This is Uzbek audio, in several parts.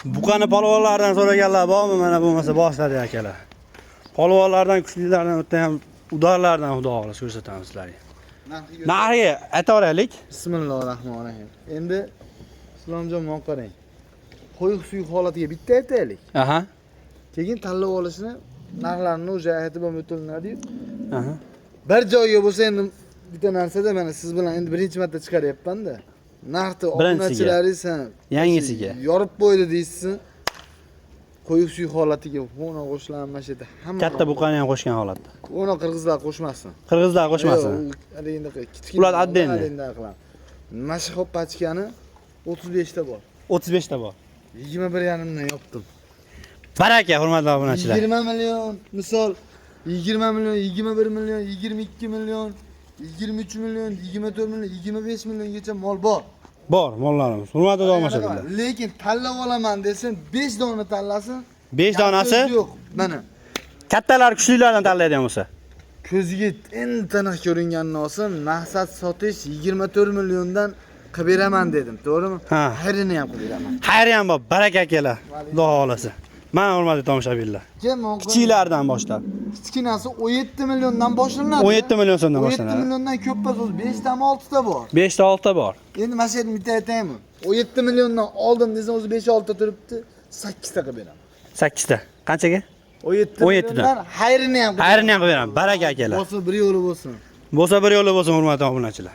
Buqani polvonlardan so'raganlar bormi? Mana bo'lmasa boshladi akalar. Polvonlardan, kuchlilardan, o'tda ham udorlardan xudo xohlasa ko'rsatamiz sizlarga. Narxiga aytaveraylik. Bismillahirrohmanirrohim. Endi Islomjon mon qarang. Qo'yiq suyuq holatiga bitta aytaylik. Aha. Keyin tanlab olishni narxlarini o'sha aytib o'tiladi. Aha. Bir joyga bo'lsa endi bitta narsada mana siz bilan endi birinchi marta chiqaryapman-da. Narxni obunachilaringiz yangisiga yorib qo'ydi deysiz. Qo'yiq suyuq holatiga ona qo'shlanmas edi. Hamma katta buqani ham qo'shgan holatda. Ona qirg'izlar qo'shmasin. Qirg'izlar qo'shmasin. Ular addenni. Mana shu pachkani 35 ta bor. 35 ta bor. 21,5 dan yopdim. Baraka, hurmatli obunachilar. 20 million, misol 20 million, 21 million, 22 million, 23 million, 24 million, 25 milliongacha mol bor. Bor mollarimiz. Hurmatli obunachilar. Lekin tanlab olaman desam 5 dona tanlasin. 5 donasi yo'q. Mana kattalar kuchlilardan tanlaydigan bo'lsa. ko'ziga eng taniq ko'ringanini olsin, maqsad sotish 24 milliondan qilib beraman dedim, to'g'rimi? Ha. Xayrini ham qilib beraman. Xayri ham bor, baraka akalar. Xudo xohlasa. Mana hurmatli tomoshabinlar. Kichiklardan boshlab. Kichkinasi 17 milliondan boshlanadi. 17 million so'mdan 17 boshlanadi. milliondan ko'p emas, 5 ta 6 ta bor. 5 ta 6 ta bor. Endi mana shu yerni bitta aytaymi? 17 milliondan oldim desam o'zi 5-6 ta turibdi, 8 ta qilib beraman. 8 ta. Qanchaga? 17 milliondan xayrini ham qilib Xayrini ham qilib beraman. Baraka akalar. bo'lsa bir yo'li bo'lsin. Bo'lsa bir yo'li bo'lsin hurmatli obunachilar.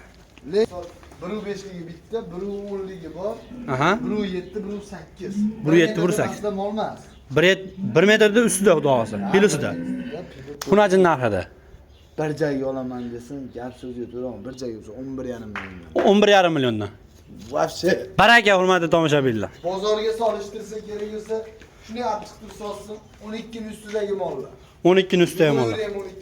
Lekin 1.5ligi bitta, 1.10ligi bor. Aha. 1.7, 1.8. 1.7, 1.8. Aslida mol emas. 1 metrda ustida xudo xohlasa. Pilosida. Xunajin narxida. Bir joyga olaman desin, gap so'zga to'g'ri, bir joyga bo'lsa 11,5 milliondan. 11,5 milliondan. Vobshe. Baraka hurmatli tomoshabinlar. Bozorga solishtirsa kerak bo'lsa, shuni olib chiqib sotsin, 12 ning ustidagi mollar. 12 ning ustidagi mollar. 12